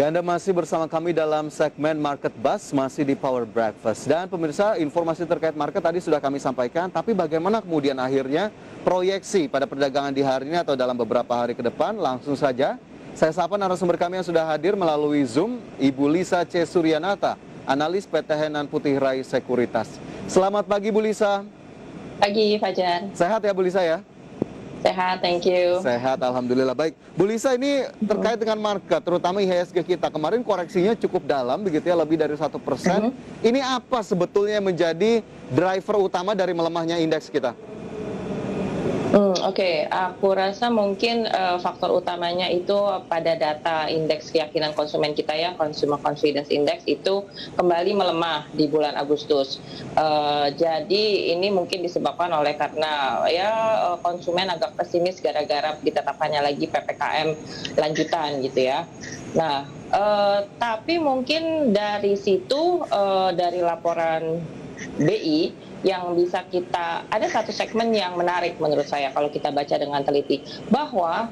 Ya, Anda masih bersama kami dalam segmen Market Buzz, masih di Power Breakfast. Dan pemirsa, informasi terkait market tadi sudah kami sampaikan, tapi bagaimana kemudian akhirnya proyeksi pada perdagangan di hari ini atau dalam beberapa hari ke depan? Langsung saja, saya sapa narasumber kami yang sudah hadir melalui Zoom, Ibu Lisa C. Suryanata, analis PT Henan Putih Rai Sekuritas. Selamat pagi, Bu Lisa. Pagi, Fajar. Sehat ya, Bu Lisa ya? Sehat, thank you. Sehat, alhamdulillah. Baik, Bu Lisa, ini terkait dengan market, terutama IHSG kita. Kemarin koreksinya cukup dalam, begitu ya, lebih dari 1%. Ini apa sebetulnya yang menjadi driver utama dari melemahnya indeks kita? Oke, aku rasa mungkin faktor utamanya itu pada data indeks keyakinan konsumen kita ya, Consumer Confidence Index itu kembali melemah di bulan Agustus. Jadi ini mungkin disebabkan oleh karena konsumen agak pesimis gara-gara ditetapkannya lagi PPKM lanjutan gitu ya. Nah, tapi mungkin dari situ dari laporan BI yang bisa ada satu segmen yang menarik menurut saya kalau kita baca dengan teliti, bahwa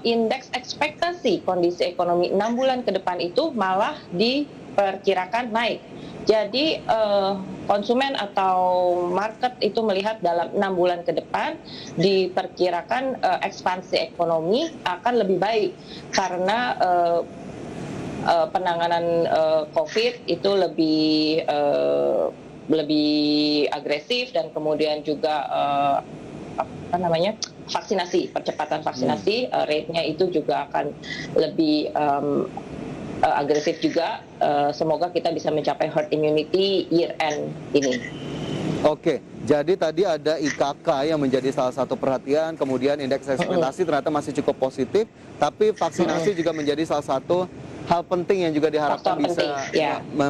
indeks ekspektasi kondisi ekonomi 6 bulan ke depan itu malah diperkirakan naik. Jadi konsumen atau market itu melihat dalam 6 bulan ke depan diperkirakan ekspansi ekonomi akan lebih baik karena penanganan COVID itu lebih agresif dan kemudian juga vaksinasi, percepatan vaksinasi rate-nya itu juga akan lebih agresif juga. Semoga kita bisa mencapai herd immunity year end ini. Oke, jadi tadi ada IKK yang menjadi salah satu perhatian, kemudian indeks ekspektasi ternyata masih cukup positif, tapi vaksinasi juga menjadi salah satu hal penting yang juga diharapkan bisa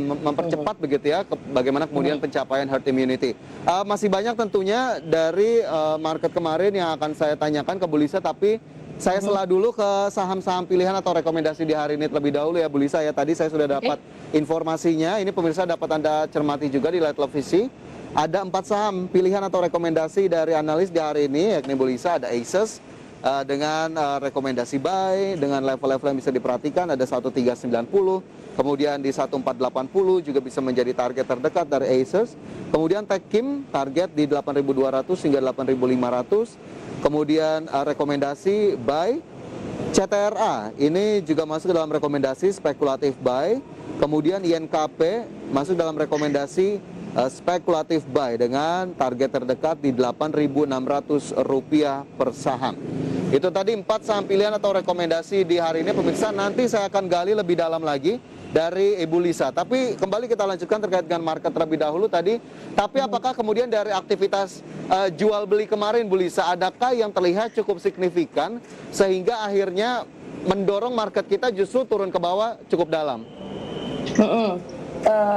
mempercepat begitu ya, bagaimana kemudian pencapaian herd immunity. Masih banyak tentunya dari market kemarin yang akan saya tanyakan ke Bu Lisa, tapi saya sela dulu ke saham-saham pilihan atau rekomendasi di hari ini terlebih dahulu ya Bu Lisa ya. Tadi saya sudah dapat informasinya, ini pemirsa dapat Anda cermati juga di layar televisi. Ada 4 saham pilihan atau rekomendasi dari analis di hari ini, yakni Bu Lisa. Ada ASUS dengan rekomendasi buy, dengan level-level yang bisa diperhatikan, ada 1390, kemudian di 1480 juga bisa menjadi target terdekat dari ASUS. Kemudian Techkim target di 8200 hingga 8500. Kemudian rekomendasi buy CTRA, ini juga masuk dalam rekomendasi spekulatif buy. Kemudian INKP masuk dalam rekomendasi spekulatif buy dengan target terdekat di Rp8.600 per saham. Itu tadi 4 saham pilihan atau rekomendasi di hari ini pemirsa. Nanti saya akan gali lebih dalam lagi dari Ibu Lisa. Tapi kembali kita lanjutkan terkait dengan market terlebih dahulu tadi. Tapi apakah kemudian dari aktivitas jual beli kemarin Bu Lisa, adakah yang terlihat cukup signifikan sehingga akhirnya mendorong market kita justru turun ke bawah cukup dalam?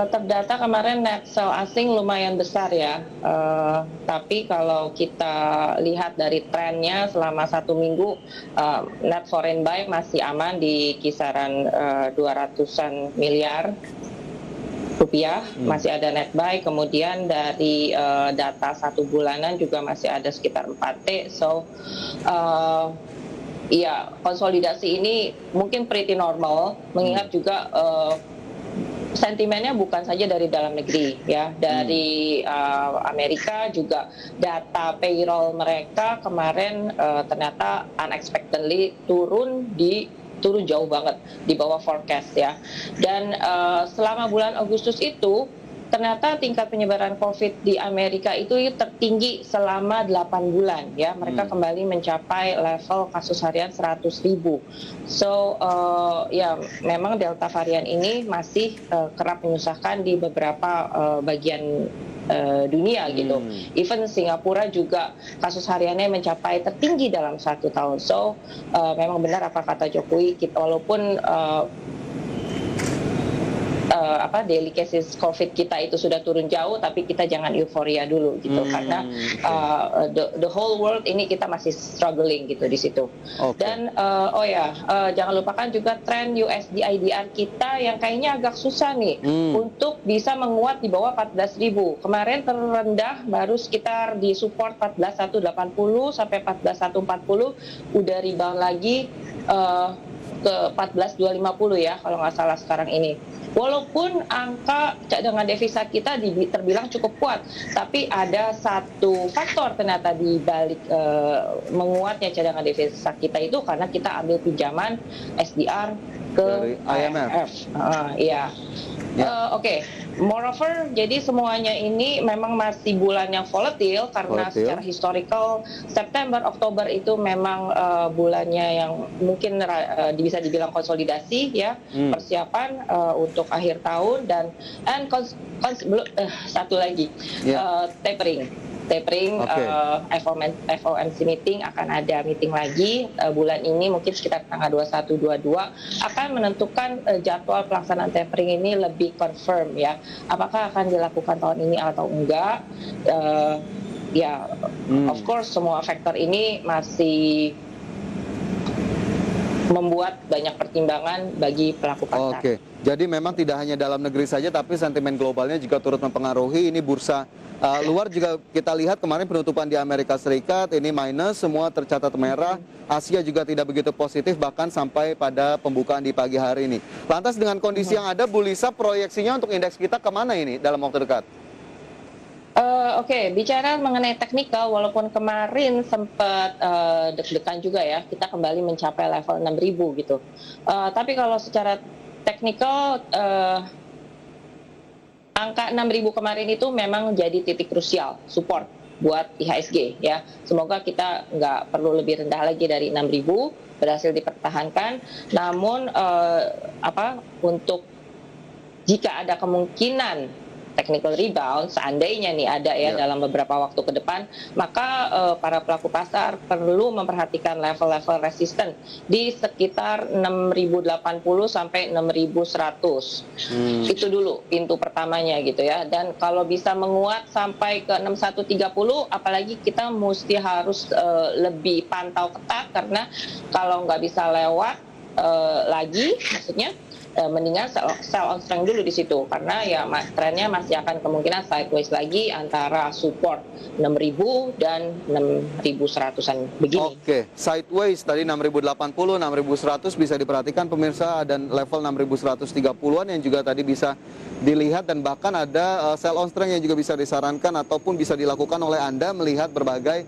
Terdata kemarin net sell asing lumayan besar ya, tapi kalau kita lihat dari trennya selama 1 minggu, net foreign buy masih aman di kisaran 200-an miliar rupiah, masih ada net buy. Kemudian dari data 1 bulanan juga masih ada sekitar 4T, so konsolidasi ini mungkin pretty normal, mengingat juga sentimennya bukan saja dari dalam negeri ya, dari Amerika juga data payroll mereka kemarin ternyata unexpectedly turun jauh banget di bawah forecast ya. Dan selama bulan Agustus itu ternyata tingkat penyebaran COVID di Amerika itu tertinggi selama 8 bulan ya. Mereka kembali mencapai level kasus harian 100.000. So memang Delta varian ini masih kerap menyusahkan di beberapa bagian dunia gitu. Even Singapura juga kasus hariannya mencapai tertinggi dalam 1 tahun. So memang benar apa kata Jokowi, walaupun daily cases COVID kita itu sudah turun jauh, tapi kita jangan euforia dulu gitu, karena the whole world ini kita masih struggling gitu di situ. Dan jangan lupakan juga tren USD IDR kita yang kayaknya agak susah nih untuk bisa menguat di bawah 14.000. Kemarin terendah baru sekitar di support 14.180 sampai 14.140, udah rebound lagi ke 14.250 ya kalau nggak salah sekarang ini. Walaupun angka cadangan devisa kita terbilang cukup kuat, tapi ada satu faktor ternyata di balik menguatnya cadangan devisa kita itu karena kita ambil pinjaman SDR ke dari IMF. Iya. Oke. Moreover, jadi semuanya ini memang masih bulan yang volatile karena secara historical September, Oktober itu memang bulannya yang mungkin bisa dibilang konsolidasi ya, persiapan untuk akhir tahun dan satu lagi tapering. FOMC meeting akan ada meeting lagi bulan ini mungkin sekitar tanggal 21-22 akan menentukan jadwal pelaksanaan tapering ini lebih confirm ya, apakah akan dilakukan tahun ini atau enggak. Of course semua faktor ini masih membuat banyak pertimbangan bagi pelaku pasar. Oke, jadi memang tidak hanya dalam negeri saja, tapi sentimen globalnya juga turut mempengaruhi. Ini bursa luar juga kita lihat kemarin penutupan di Amerika Serikat ini minus, semua tercatat merah. Asia juga tidak begitu positif, bahkan sampai pada pembukaan di pagi hari ini. Lantas dengan kondisi yang ada, Bu Lisa, proyeksinya untuk indeks kita kemana ini dalam waktu dekat? Oke, bicara mengenai teknikal, walaupun kemarin sempat deg-degan juga ya, kita kembali mencapai level 6.000 gitu. Tapi kalau secara teknikal, angka 6.000 kemarin itu memang jadi titik krusial, support buat IHSG ya. Semoga kita nggak perlu lebih rendah lagi dari 6.000, berhasil dipertahankan. Namun untuk jika ada kemungkinan technical rebound, seandainya nih ada ya dalam beberapa waktu ke depan, maka para pelaku pasar perlu memperhatikan level-level resisten di sekitar 6.080 sampai 6.100. Itu dulu pintu pertamanya gitu ya. Dan kalau bisa menguat sampai ke 6130, apalagi kita mesti harus lebih pantau ketat, karena kalau nggak bisa lewat lagi, maksudnya mendingan sell on strength dulu di situ, karena ya trennya masih akan kemungkinan sideways lagi antara support 6.000 dan 6.100-an begini. Oke, sideways tadi 6.080, 6.100 bisa diperhatikan pemirsa, dan level 6.130-an yang juga tadi bisa dilihat, dan bahkan ada sell on strength yang juga bisa disarankan ataupun bisa dilakukan oleh Anda melihat berbagai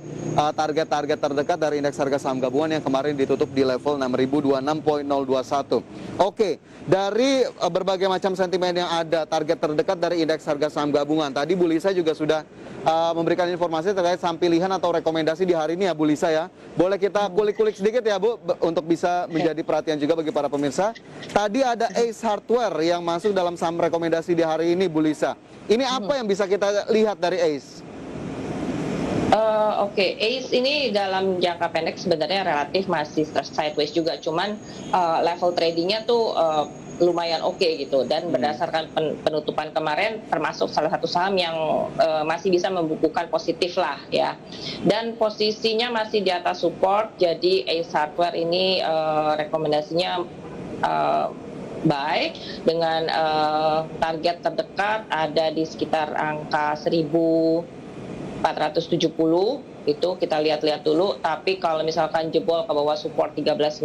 target-target terdekat dari indeks harga saham gabungan yang kemarin ditutup di level 6.026.021. Oke, dari berbagai macam sentimen yang ada, target terdekat dari indeks harga saham gabungan. Tadi Bu Lisa juga sudah memberikan informasi terkait saham pilihan atau rekomendasi di hari ini ya Bu Lisa ya. Boleh kita kulik-kulik sedikit ya Bu, untuk bisa menjadi perhatian juga bagi para pemirsa. Tadi ada Ace Hardware yang masuk dalam saham rekomendasi di hari ini Bu Lisa. Ini apa yang bisa kita lihat dari Ace? Oke, Ace ini dalam jangka pendek sebenarnya relatif masih sideways juga, cuman level tradingnya tuh lumayan oke gitu, dan berdasarkan penutupan kemarin termasuk salah satu saham yang masih bisa membukukan positif lah ya, dan posisinya masih di atas support. Jadi Ace Hardware ini rekomendasinya buy dengan target terdekat ada di sekitar angka 1.470, itu kita lihat-lihat dulu. Tapi kalau misalkan jebol ke bawah support 1390,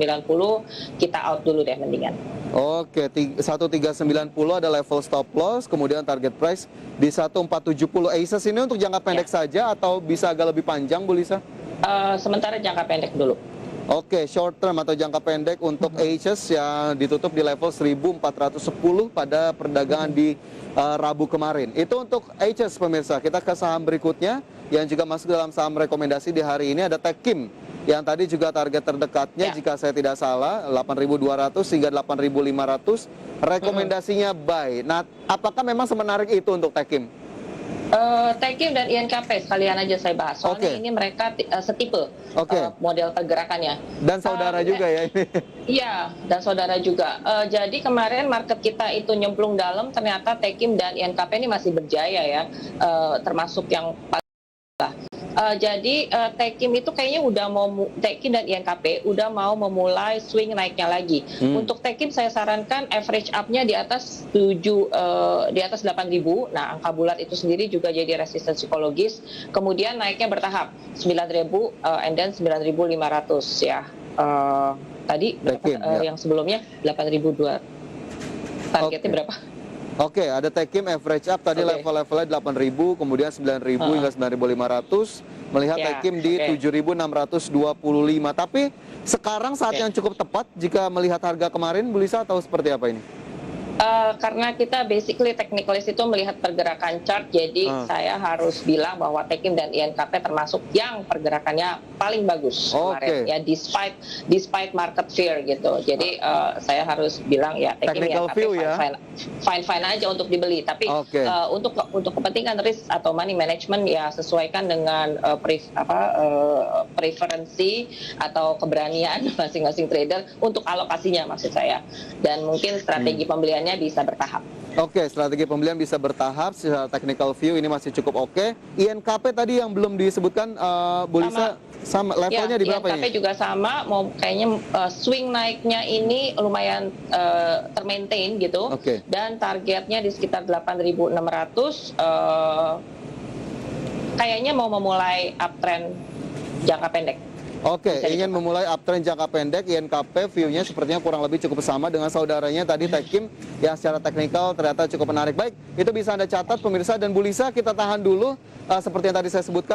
kita out dulu deh mendingan. Oke, 1390 ada level stop loss, kemudian target price di 1470. Aces ini untuk jangka pendek saja atau bisa agak lebih panjang Bu Lisa? Sementara jangka pendek dulu. Oke, short term atau jangka pendek untuk Aces yang ditutup di level 1410 pada perdagangan di Rabu kemarin. Itu untuk Aces pemirsa. Kita ke saham berikutnya yang juga masuk dalam saham rekomendasi di hari ini, ada Techim yang tadi juga target terdekatnya jika saya tidak salah 8.200 hingga 8.500. Rekomendasinya buy. Nah, apakah memang semenarik itu untuk Techim? Techim dan INKP sekalian aja saya bahas. Soalnya ini mereka setipe model pergerakannya. Dan saudara juga ya ini. Iya, dan saudara juga. Jadi kemarin market kita itu nyemplung dalam, ternyata Techim dan INKP ini masih berjaya ya, termasuk yang jadi Techim itu kayaknya udah mau, Techim dan INKP udah mau memulai swing naiknya lagi. Untuk Techim saya sarankan average up-nya di atas 8.000. Nah, angka bulat itu sendiri juga jadi resisten psikologis. Kemudian naiknya bertahap 9.000 and then 9.500 ya. tadi berapa, Tekim, ya. yang sebelumnya 8.200. Targetnya Oke. berapa? Oke, ada Tekim average up tadi Oke. level-levelnya 8.000, kemudian 9.000 hingga 9.500. Melihat Ya, Tekim di oke. 7.625. Tapi sekarang saat Oke. yang cukup tepat jika melihat harga kemarin, Bu Lisa, atau seperti apa ini? Karena kita basically technicalist itu melihat pergerakan chart, jadi saya harus bilang bahwa Tekim dan INKP termasuk yang pergerakannya paling bagus kemarin, ya despite market fear gitu. Jadi saya harus bilang ya Tekim Technical INKP view ya. fine aja untuk dibeli. Tapi untuk kepentingan risk atau money management ya sesuaikan dengan preferensi atau keberanian masing-masing trader untuk alokasinya maksud saya. Dan mungkin strategi pembeliannya bisa bertahap. Oke, strategi pembelian bisa bertahap. Secara technical view ini masih cukup oke. INKP tadi yang belum disebutkan, Bu Lisa, sama levelnya di berapa INKP ini? juga sama, kayaknya swing naiknya ini lumayan termaintain gitu. Dan targetnya di sekitar 8.600. Kayaknya mau memulai uptrend jangka pendek. Oke, ingin memulai uptrend jangka pendek. INKP view-nya sepertinya kurang lebih cukup sama dengan saudaranya tadi Tekim yang secara teknikal ternyata cukup menarik. Baik, itu bisa Anda catat pemirsa. Dan Bu Lisa, kita tahan dulu seperti yang tadi saya sebutkan.